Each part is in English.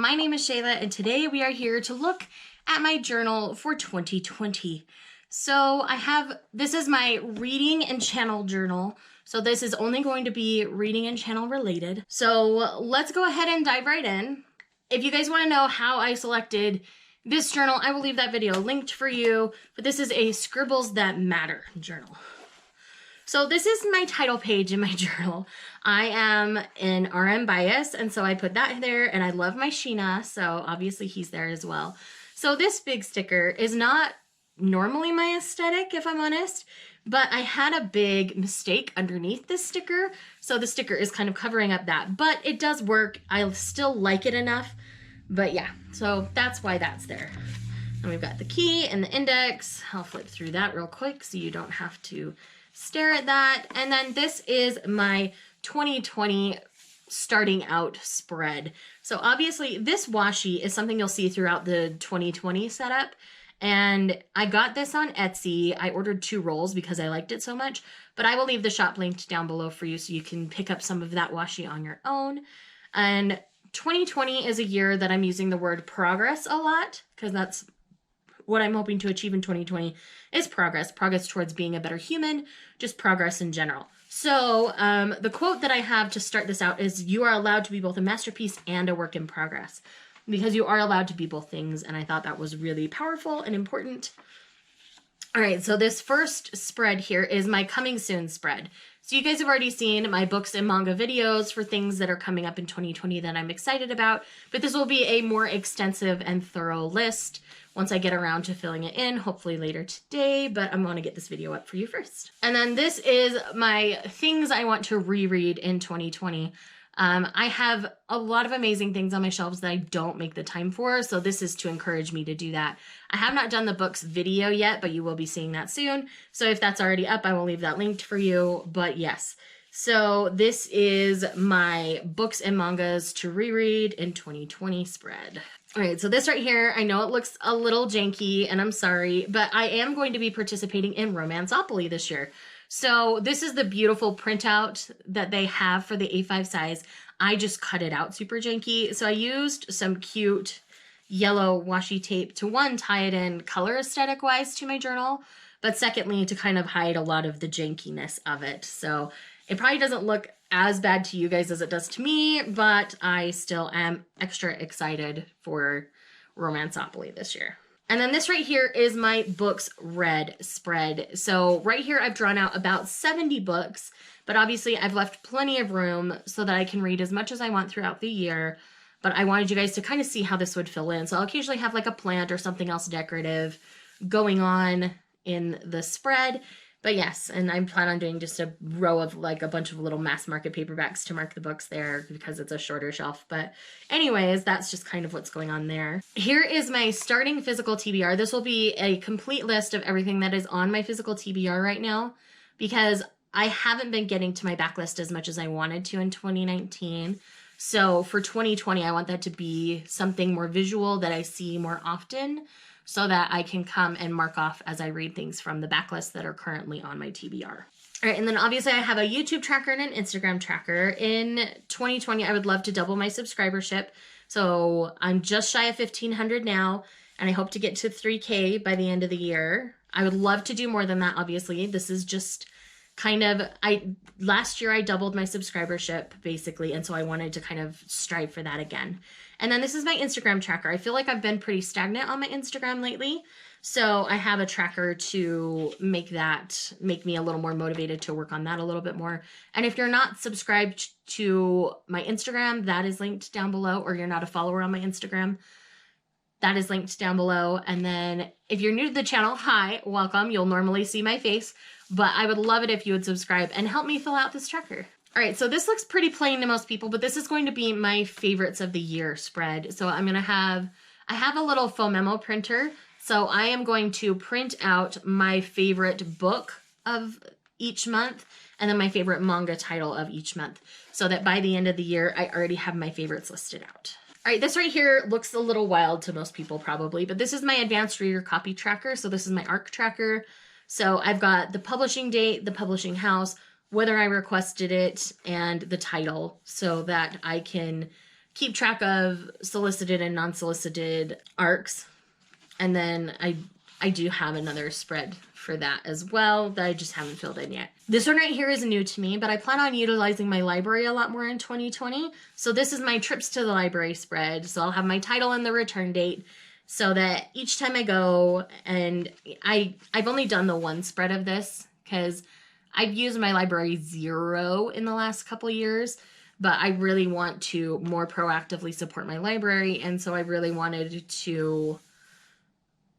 my name is Shayla, and today we are here to look at my journal for 2020. So this is my reading and channel journal. So this is only going to be reading and channel related. So let's go ahead and dive right in. If you guys want to know how I selected this journal, I will leave that video linked for you, but this is a Scribbles That Matter journal. So this is my title page in my journal. I am in RM bias, and so I put that there, and I love my Sheena, so obviously he's there as well. So this big sticker is not normally my aesthetic, if I'm honest, but I had a big mistake underneath this sticker, so the sticker is kind of covering up that, but it does work. I still like it enough, but yeah, so that's why that's there. And we've got the key and the index. I'll flip through that real quick so you don't have to stare at that. And then this is my 2020 starting out spread. So obviously this washi is something you'll see throughout the 2020 setup. And I got this on Etsy. I ordered 2 rolls because I liked it so much, but I will leave the shop linked down below for you so you can pick up some of that washi on your own. And 2020 is a year that I'm using the word progress a lot because that's what I'm hoping to achieve in 2020 is progress towards being a better human, just progress in general. So the quote that I have to start this out is, "You are allowed to be both a masterpiece and a work in progress," because you are allowed to be both things. And I thought that was really powerful and important. All right, so this first spread here is my coming soon spread. So you guys have already seen my books and manga videos for things that are coming up in 2020 that I'm excited about, but this will be a more extensive and thorough list once I get around to filling it in, hopefully later today, but I'm gonna get this video up for you first. And then this is my things I want to reread in 2020. I have a lot of amazing things on my shelves that I don't make the time for, so this is to encourage me to do that. I have not done the books video yet, but you will be seeing that soon. So if that's already up, I will leave that linked for you, but yes. So this is my books and mangas to reread in 2020 spread. All right, so this right here, I know it looks a little janky, and I'm sorry, but I am going to be participating in Romanceopoly this year. So this is the beautiful printout that they have for the A5 size. I just cut it out super janky. So I used some cute yellow washi tape to, one, tie it in color aesthetic wise to my journal, but secondly, to kind of hide a lot of the jankiness of it. So it probably doesn't look as bad to you guys as it does to me, but I still am extra excited for Romanceopoly this year. And then this right here is my books read spread. So right here I've drawn out about 70 books, but obviously I've left plenty of room so that I can read as much as I want throughout the year. But I wanted you guys to kind of see how this would fill in. So I'll occasionally have like a plant or something else decorative going on in the spread. But yes, and I plan on doing just a row of like a bunch of little mass market paperbacks to mark the books there because it's a shorter shelf. But anyways, that's just kind of what's going on there. Here is my starting physical TBR. This will be a complete list of everything that is on my physical TBR right now because I haven't been getting to my backlist as much as I wanted to in 2019. So for 2020, I want that to be something more visual that I see more often, so that I can come and mark off as I read things from the backlist that are currently on my TBR. All right, and then obviously I have a YouTube tracker and an Instagram tracker. In 2020, I would love to double my subscribership. So I'm just shy of 1,500 now, and I hope to get to 3K by the end of the year. I would love to do more than that, obviously. This is just kind of, last year I doubled my subscribership basically, and so I wanted to kind of strive for that again. And then this is my Instagram tracker. I feel like I've been pretty stagnant on my Instagram lately, so I have a tracker to make me a little more motivated to work on that a little bit more. And if you're not subscribed to my Instagram, that is linked down below, or you're not a follower on my Instagram, that is linked down below. And then if you're new to the channel, hi, welcome. You'll normally see my face, but I would love it if you would subscribe and help me fill out this tracker. All right, so this looks pretty plain to most people, but this is going to be my favorites of the year spread. So I have a little faux memo printer. So I am going to print out my favorite book of each month and then my favorite manga title of each month, so that by the end of the year, I already have my favorites listed out. All right, this right here looks a little wild to most people probably, but this is my advanced reader copy tracker. So this is my ARC tracker. So I've got the publishing date, the publishing house, whether I requested it, and the title, so that I can keep track of solicited and non-solicited arcs. And then I do have another spread for that as well that I just haven't filled in yet. This one right here is new to me, but I plan on utilizing my library a lot more in 2020. So this is my trips to the library spread. So I'll have my title and the return date so that each time I go, and I've only done the one spread of this because I've used my library 0 in the last couple years, but I really want to more proactively support my library. And so I really wanted to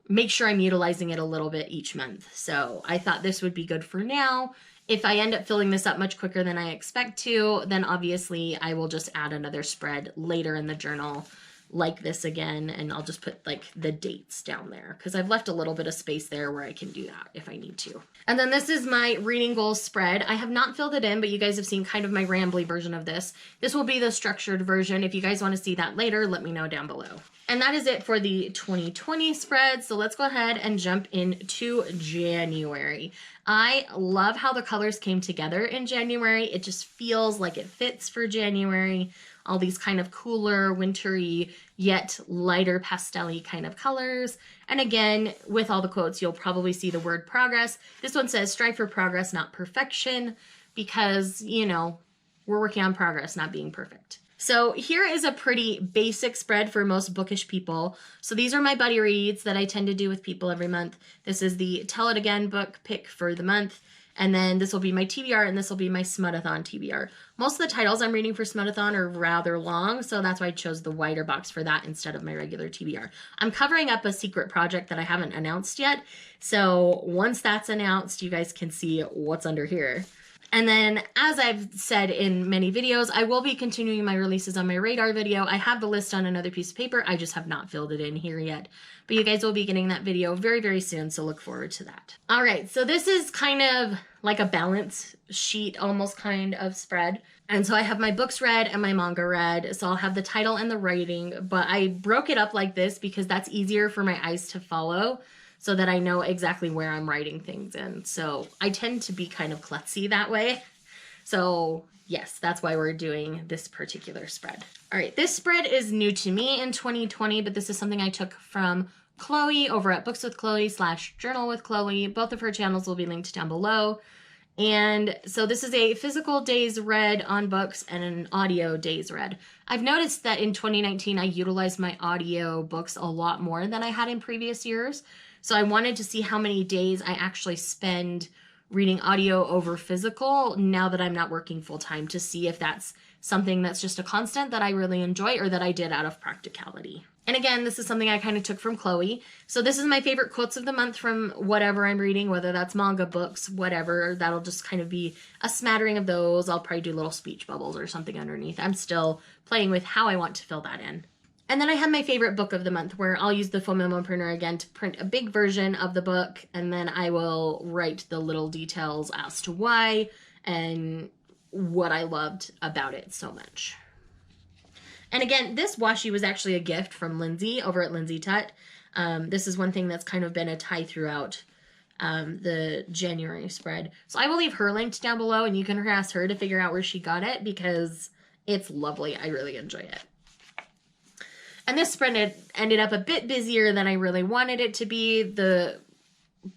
make sure I'm utilizing it a little bit each month. So I thought this would be good for now. If I end up filling this up much quicker than I expect to, then obviously I will just add another spread later in the journal like this again, and I'll just put like the dates down there because I've left a little bit of space there where I can do that if I need to. And then this is my reading goals spread. I have not filled it in, but you guys have seen kind of my rambly version of this. This will be the structured version. If you guys want to see that later, let me know down below. And that is it for the 2020 spread. So let's go ahead and jump into January. I love how the colors came together in January. It just feels like it fits for January. All these kind of cooler, wintry, yet lighter pastel-y kind of colors. And again, with all the quotes, you'll probably see the word progress. This one says, strive for progress, not perfection, because, you know, we're working on progress, not being perfect. So here is a pretty basic spread for most bookish people. So these are my buddy reads that I tend to do with people every month. This is the Tell It Again book pick for the month. And then this will be my TBR, and this will be my Smuttathon TBR. Most of the titles I'm reading for Smuttathon are rather long, so that's why I chose the wider box for that instead of my regular TBR. I'm covering up a secret project that I haven't announced yet, so once that's announced, you guys can see what's under here. And then, as I've said in many videos, I will be continuing my releases on my radar video. I have the list on another piece of paper. I just have not filled it in here yet. But you guys will be getting that video very, very soon, so look forward to that. All right, so this is kind of like a balance sheet, almost kind of spread. And so I have my books read and my manga read. So I'll have the title and the writing, but I broke it up like this because that's easier for my eyes to follow, so that I know exactly where I'm writing things in. So I tend to be kind of klutzy that way. So yes, that's why we're doing this particular spread. All right, this spread is new to me in 2020, but this is something I took from Chloe over at Books with Chloe / Journal with Chloe. Both of her channels will be linked down below. And so this is a physical days read on books and an audio days read. I've noticed that in 2019, I utilized my audio books a lot more than I had in previous years. So I wanted to see how many days I actually spend reading audio over physical now that I'm not working full time, to see if that's something that's just a constant that I really enjoy or that I did out of practicality. And again, this is something I kind of took from Chloe. So this is my favorite quotes of the month from whatever I'm reading, whether that's manga, books, whatever. That'll just kind of be a smattering of those. I'll probably do little speech bubbles or something underneath. I'm still playing with how I want to fill that in. And then I have my favorite book of the month, where I'll use the foam memo printer again to print a big version of the book, and then I will write the little details as to why and what I loved about it so much. And again, this washi was actually a gift from Lindsay over at Lindsay Tut. This is one thing that's kind of been a tie throughout the January spread. So I will leave her linked down below, and you can ask her to figure out where she got it because it's lovely. I really enjoy it. And this spread ended up a bit busier than I really wanted it to be. The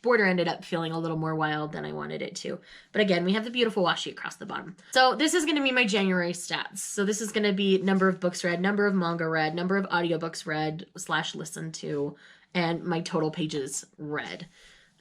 border ended up feeling a little more wild than I wanted it to. But again, we have the beautiful washi across the bottom. So this is going to be my January stats. So this is going to be number of books read, number of manga read, number of audiobooks read / listened to, and my total pages read.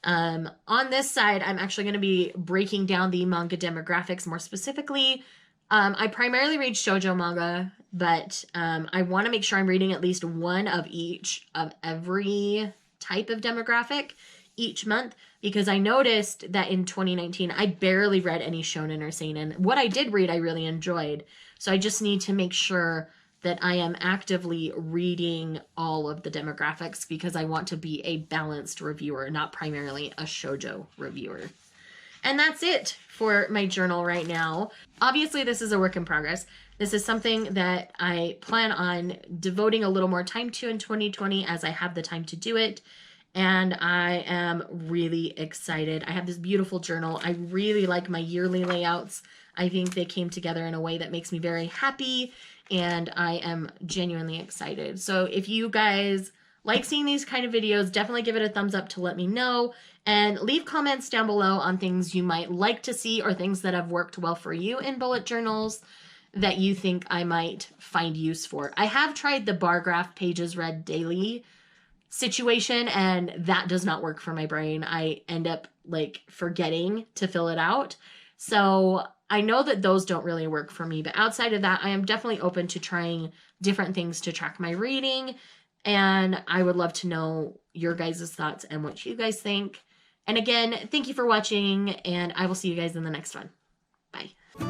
On this side, I'm actually going to be breaking down the manga demographics more specifically. I primarily read shoujo manga, but I want to make sure I'm reading at least one of each of every type of demographic each month, because I noticed that in 2019, I barely read any shonen or seinen. What I did read, I really enjoyed. So I just need to make sure that I am actively reading all of the demographics, because I want to be a balanced reviewer, not primarily a shoujo reviewer. And that's it for my journal right now. Obviously, this is a work in progress. This is something that I plan on devoting a little more time to in 2020 as I have the time to do it. and I am really excited. I have this beautiful journal. I really like my yearly layouts. I think they came together in a way that makes me very happy, and I am genuinely excited. So if you guys like seeing these kind of videos, definitely give it a thumbs up to let me know, and leave comments down below on things you might like to see or things that have worked well for you in bullet journals that you think I might find use for. I have tried the bar graph pages read daily situation, and that does not work for my brain. I end up like forgetting to fill it out. So I know that those don't really work for me, but outside of that, I am definitely open to trying different things to track my reading. And I would love to know your guys' thoughts and what you guys think. And again, thank you for watching, and I will see you guys in the next one. Bye.